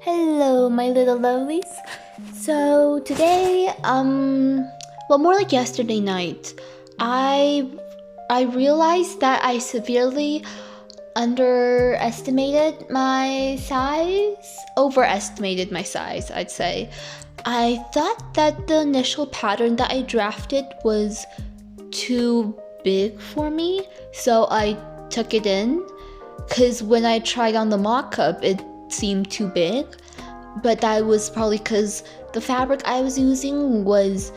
Hello, my little lovelies. So today, more like yesterday night, I I realized that I severely underestimated my size, overestimated my size, I'd say. I thought that the initial pattern that I drafted was too big for me, so I took it in. Because when I tried on the mock-up, it seemed too big, but that was probably because the fabric I was using was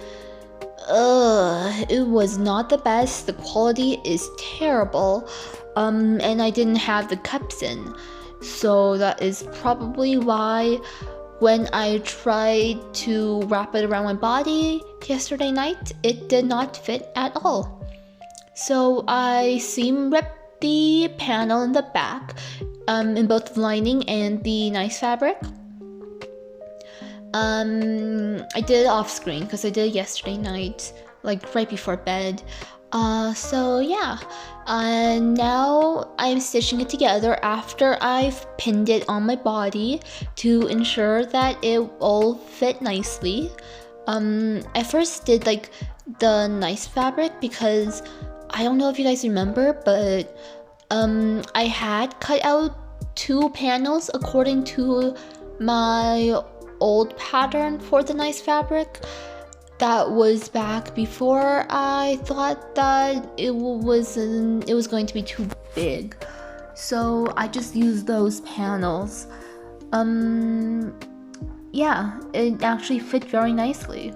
it was not the best. The quality is terrible, and I didn't have the cups in, so that is probably why when I tried to wrap it around my body yesterday night, it did not fit at all. So I seam ripped the panel in the back, in both the lining and the nice fabric. I did it off screen because I did it yesterday night, like right before bed. So yeah, now I'm stitching it together after I've pinned it on my body to ensure that it all fit nicely. I first did like the nice fabric because I don't know if you guys remember, but I had cut out two panels according to my old pattern for the nice fabric. That was back before I thought that it was going to be too big, so I just used those panels. Yeah, it actually fit very nicely,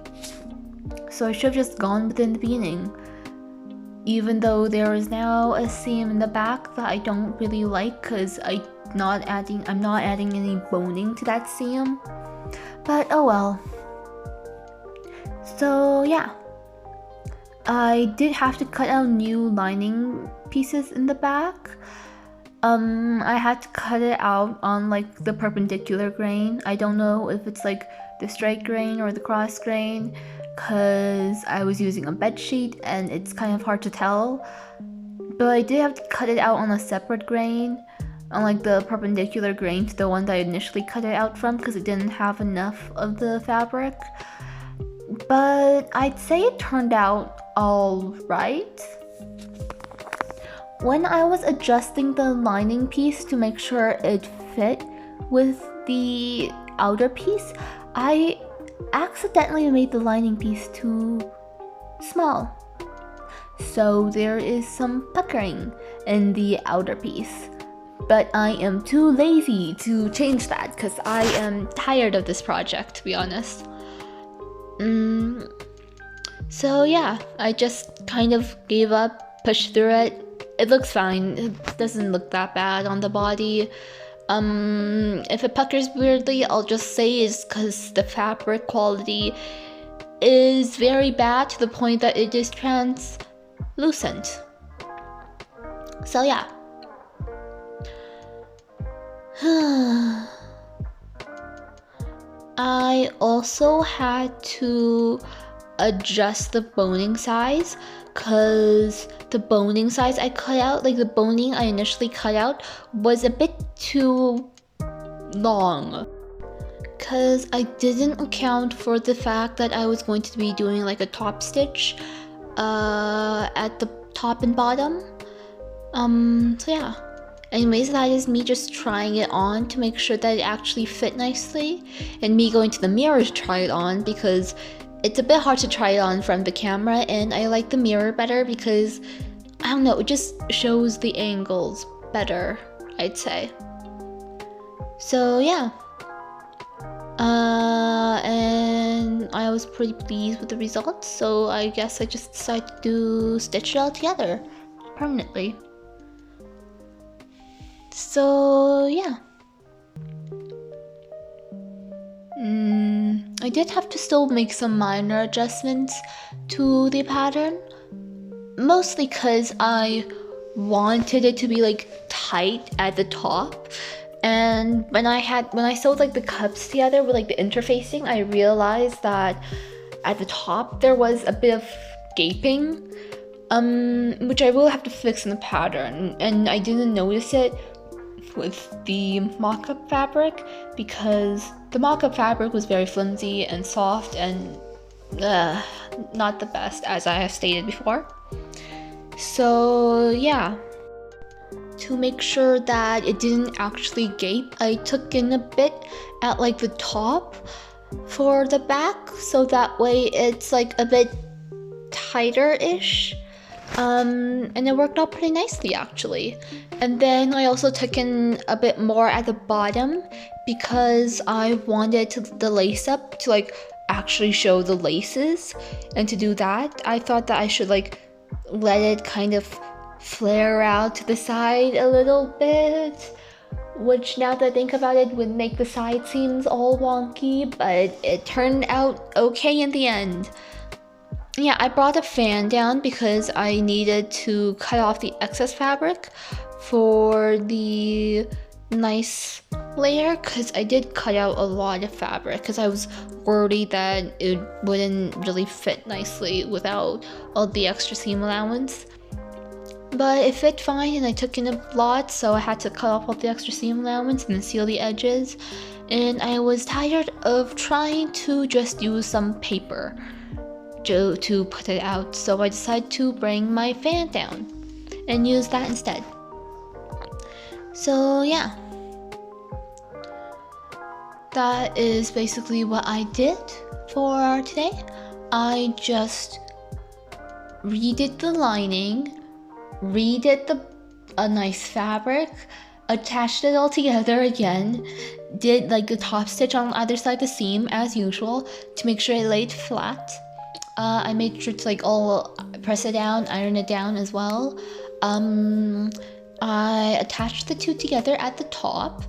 so I should have just gone with it in the beginning, even though there is now a seam in the back that I don't really like because I'm not adding any boning to that seam. But oh well. So yeah, I did have to cut out new lining pieces in the back. I had to cut it out on like the perpendicular grain. I don't know if it's like the straight grain or the cross grain, because I was using a bed sheet and it's kind of hard to tell. But I did have to cut it out on a separate grain, on like the perpendicular grain to the one that I initially cut it out from, because it didn't have enough of the fabric. But I'd say it turned out alright. When I was adjusting the lining piece to make sure it fit with the outer piece, I accidentally made the lining piece too small. So there is some puckering in the outer piece. But I am too lazy to change that because I am tired of this project, to be honest. So yeah, I just kind of gave up, pushed through it. It looks fine. It doesn't look that bad on the body. If it puckers weirdly, I'll just say it's because the fabric quality is very bad to the point that it is translucent. So yeah. I also had to adjust the boning size because the boning size I cut out, like the boning I initially cut out, was a bit too long. Because I didn't account for the fact that I was going to be doing like a top stitch at the top and bottom. So yeah. Anyways, that is me just trying it on to make sure that it actually fit nicely, and me going to the mirror to try it on because it's a bit hard to try it on from the camera, and I like the mirror better because, I don't know, it just shows the angles better, I'd say. So yeah. And I was pretty pleased with the results, so I guess I just decided to stitch it all together permanently. So yeah. I did have to still make some minor adjustments to the pattern, mostly because I wanted it to be like tight at the top, and when I sewed like the cups together with like the interfacing, I realized that at the top there was a bit of gaping, which I will have to fix in the pattern, and I didn't notice it with the mock-up fabric because the mock-up fabric was very flimsy and soft and not the best, as I have stated before. So yeah, to make sure that it didn't actually gape, I took in a bit at like the top for the back, so that way it's like a bit tighter-ish. And it worked out pretty nicely actually. And then I also took in a bit more at the bottom because I wanted the lace up to like actually show the laces, and to do that I thought that I should like let it kind of flare out to the side a little bit, which now that I think about it would make the side seams all wonky, but it turned out okay in the end. Yeah, I brought a fan down because I needed to cut off the excess fabric for the nice layer, because I did cut out a lot of fabric because I was worried that it wouldn't really fit nicely without all the extra seam allowance. But it fit fine and I took in a lot, so I had to cut off all the extra seam allowance and then seal the edges. And I was tired of trying to just use some paper to put it out, so I decided to bring my fan down and use that instead. So yeah, that is basically what I did for today. I just redid the lining, redid a nice fabric, attached it all together again, did like the top stitch on either side of the seam as usual to make sure it laid flat. I made sure to like all press it down, iron it down as well. I attached the two together at the top.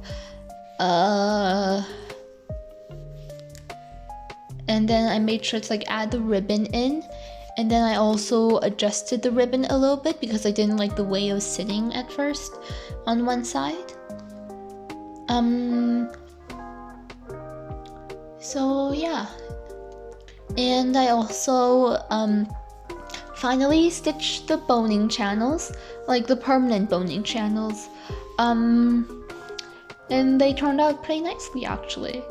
And then I made sure to like add the ribbon in. And then I also adjusted the ribbon a little bit because I didn't like the way it was sitting at first on one side. So yeah. And I also finally stitched the boning channels, like the permanent boning channels. And they turned out pretty nicely actually.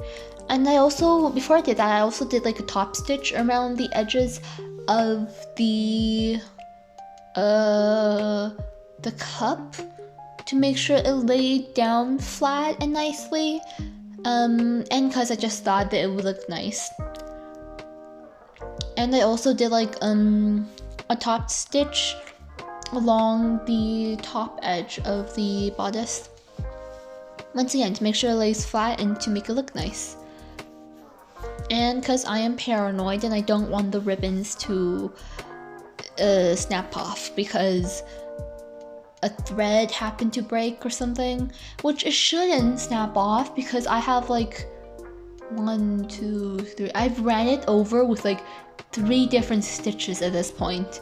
And I also, before I did that, I also did like a top stitch around the edges of the cup to make sure it laid down flat and nicely. And because I just thought that it would look nice. And I also did like a top stitch along the top edge of the bodice. Once again, to make sure it lays flat and to make it look nice. And because I am paranoid and I don't want the ribbons to snap off because a thread happened to break or something, which it shouldn't snap off because I have like 1, 2, 3. I've ran it over with like 3 different stitches at this point,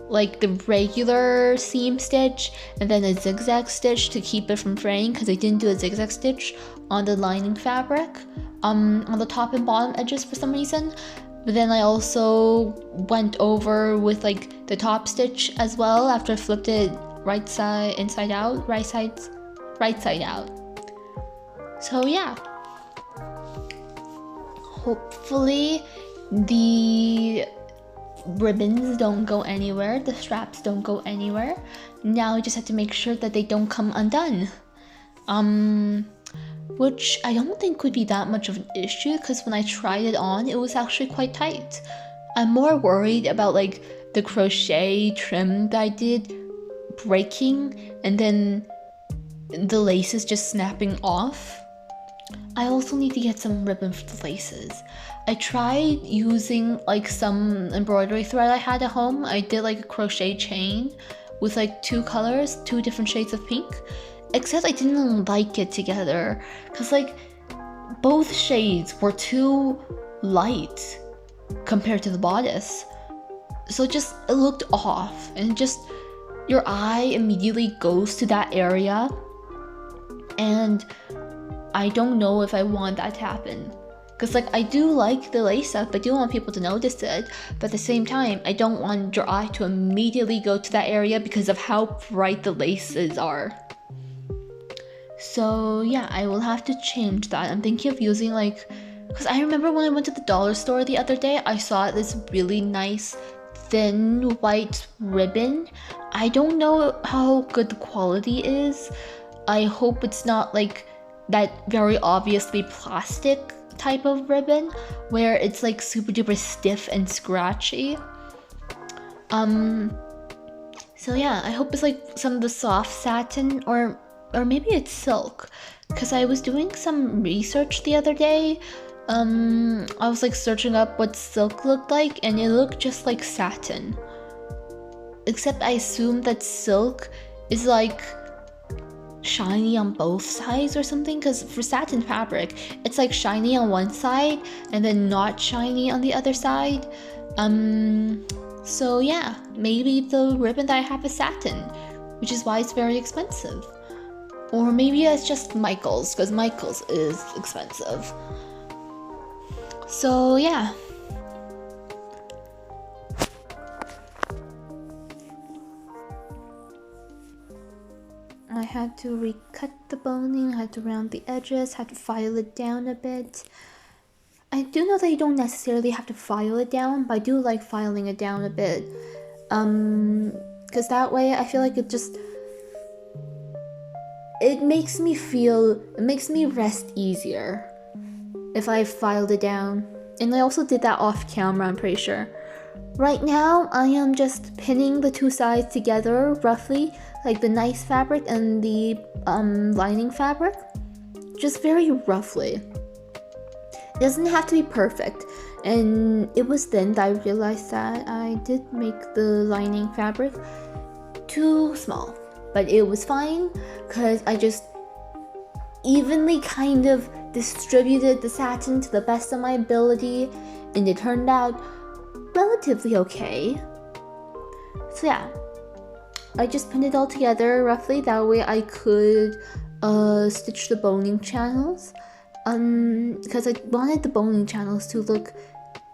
like the regular seam stitch and then a zigzag stitch to keep it from fraying because I didn't do a zigzag stitch on the lining fabric on the top and bottom edges for some reason. But then I also went over with like the top stitch as well after I flipped it right side inside out, right side out. So yeah, hopefully the ribbons don't go anywhere, the straps don't go anywhere. Now I just have to make sure that they don't come undone. Which I don't think would be that much of an issue because when I tried it on, it was actually quite tight. I'm more worried about like the crochet trim that I did breaking and then the laces just snapping off. I also need to get some ribbon for the laces. I tried using like some embroidery thread I had at home. I did like a crochet chain with like 2 colors, 2 different shades of pink. Except I didn't like it together because like both shades were too light compared to the bodice. So it looked off, and just your eye immediately goes to that area, and I don't know if I want that to happen. Because like I do like the lace up, I do want people to notice it, but at the same time I don't want your eye to immediately go to that area because of how bright the laces are. So yeah, I will have to change that. I'm thinking of using like, because I remember when I went to the dollar store the other day, I saw this really nice thin white ribbon. I don't know how good the quality is. I hope it's not like that very obviously plastic type of ribbon where it's like super duper stiff and scratchy. So yeah, I hope it's like some of the soft satin or maybe it's silk, because I was doing some research the other day. I was like searching up what silk looked like, and it looked just like satin. Except I assume that silk is like shiny on both sides or something, because for satin fabric, it's like shiny on one side and then not shiny on the other side. So yeah, maybe the ribbon that I have is satin, which is why it's very expensive. Or maybe it's just Michael's, because Michael's is expensive. So yeah. I had to recut the boning, I had to round the edges, had to file it down a bit. I do know that you don't necessarily have to file it down, but I do like filing it down a bit. Because that way I feel like it makes me rest easier if I filed it down. And I also did that off camera, I'm pretty sure. Right now, I am just pinning the two sides together roughly, like the nice fabric and the lining fabric. Just very roughly. It doesn't have to be perfect. And it was then that I realized that I did make the lining fabric too small. But it was fine, because I just evenly kind of distributed the satin to the best of my ability, and it turned out relatively okay. So yeah, I just pinned it all together roughly, that way I could stitch the boning channels, because I wanted the boning channels to look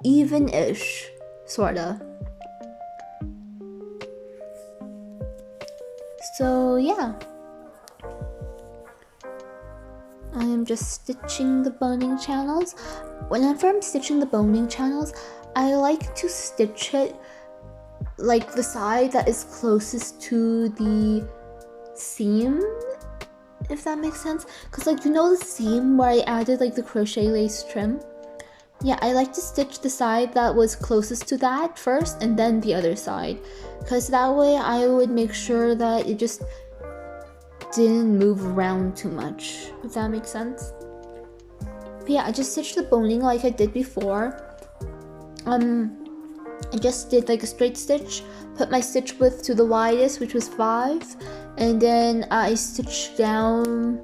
even-ish, sorta. So yeah, I am just stitching the boning channels. Whenever I'm stitching the boning channels, I like to stitch it like the side that is closest to the seam, if that makes sense. Because like, you know the seam where I added like the crochet lace trim? Yeah, I like to stitch the side that was closest to that first and then the other side, because that way I would make sure that it just didn't move around too much, if that makes sense. But yeah, I just stitched the boning like I did before. I just did like a straight stitch, put my stitch width to the widest, which was 5, and then I stitched down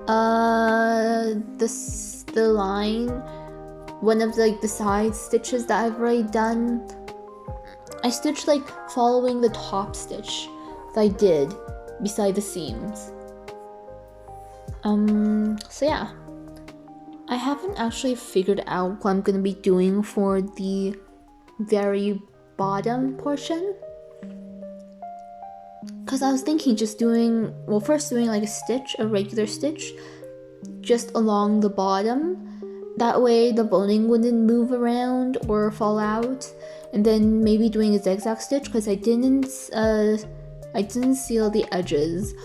the line, one of like the side stitches that I've already done. I stitched like following the top stitch that I did beside the seams. So yeah, I haven't actually figured out what I'm gonna be doing for the very bottom portion, because I was thinking just doing, well, first doing like a regular stitch just along the bottom, that way the boning wouldn't move around or fall out, and then maybe doing a zigzag stitch, because I didn't seal the edges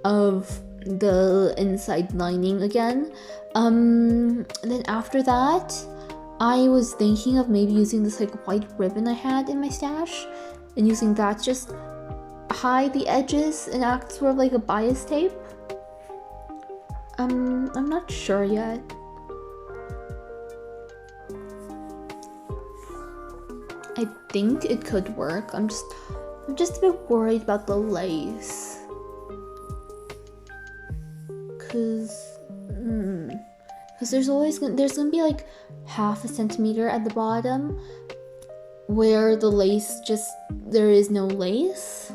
of the inside lining again. And then after that, I was thinking of maybe using this like white ribbon I had in my stash, and using that to just hide the edges and act sort of like a bias tape. I'm not sure yet. I think it could work. I'm just a bit worried about the lace, cause there's gonna be like half a centimeter at the bottom where the lace there is no lace.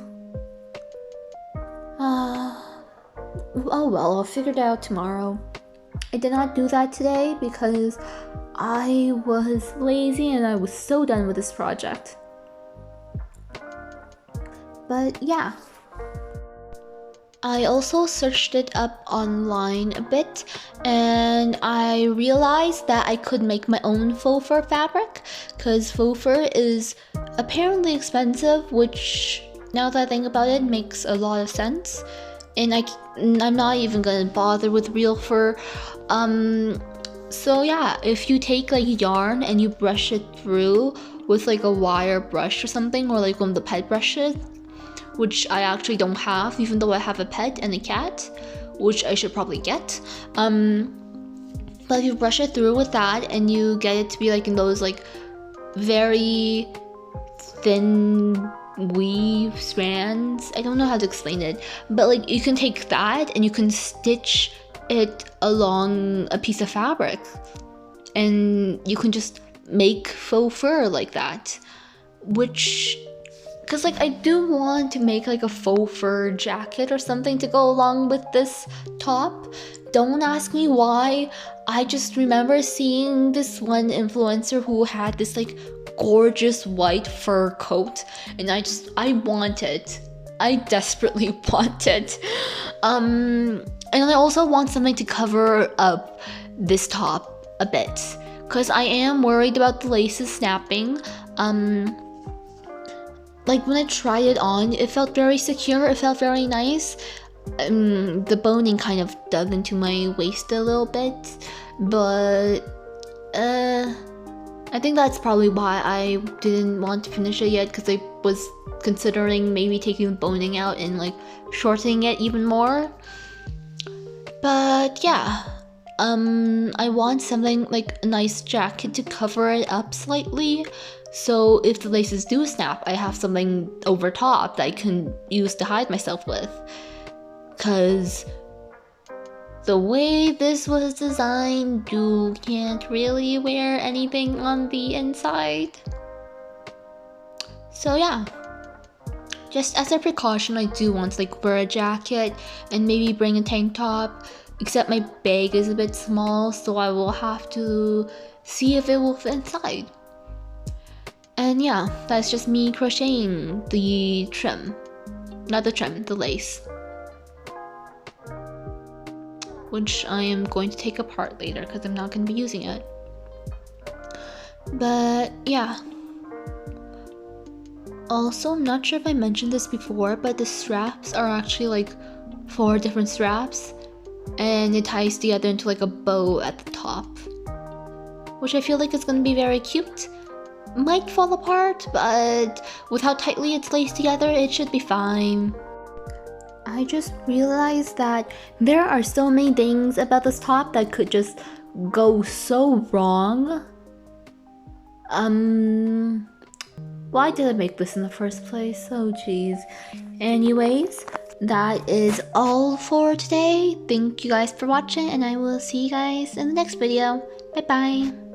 Oh well, I'll figure it out tomorrow. I did not do that today because I was lazy and I was so done with this project. But yeah. I also searched it up online a bit, and I realized that I could make my own faux fur fabric, because faux fur is apparently expensive, which now that I think about it makes a lot of sense. And I'm not even gonna bother with real fur. So yeah, if you take like yarn and you brush it through with like a wire brush or something, or like one of the pet brushes, which I actually don't have, even though I have a pet and a cat, which I should probably get. But if you brush it through with that and you get it to be like in those like very thin weave strands, I don't know how to explain it, but like you can take that and you can stitch it along a piece of fabric, and you can just make faux fur like that, which, because like I do want to make like a faux fur jacket or something to go along with this top. Don't ask me why. I just remember seeing this one influencer who had this like gorgeous white fur coat, and I want it. I desperately want it. And I also want something to cover up this top a bit, because I am worried about the laces snapping. Like when I tried it on, it felt very secure, it felt very nice. The boning kind of dug into my waist a little bit, but I think that's probably why I didn't want to finish it yet, because I was considering maybe taking the boning out and like shortening it even more. But yeah, I want something like a nice jacket to cover it up slightly, so if the laces do snap, I have something over top that I can use to hide myself with. Cause the way this was designed, you can't really wear anything on the inside. So yeah, just as a precaution, I do want to like wear a jacket and maybe bring a tank top, except my bag is a bit small, so I will have to see if it will fit inside. And yeah, that's just me crocheting the trim. Not the trim, the lace. Which I am going to take apart later because I'm not going to be using it. But yeah. Also, I'm not sure if I mentioned this before, but the straps are actually like 4 different straps, and it ties together into like a bow at the top, which I feel like is going to be very cute. Might fall apart, but with how tightly it's laced together, it should be fine. I just realized that there are so many things about this top that could just go so wrong. Why did I make this in the first place? Oh geez. Anyways, that is all for today. Thank you guys for watching, and I will see you guys in the next video. Bye bye.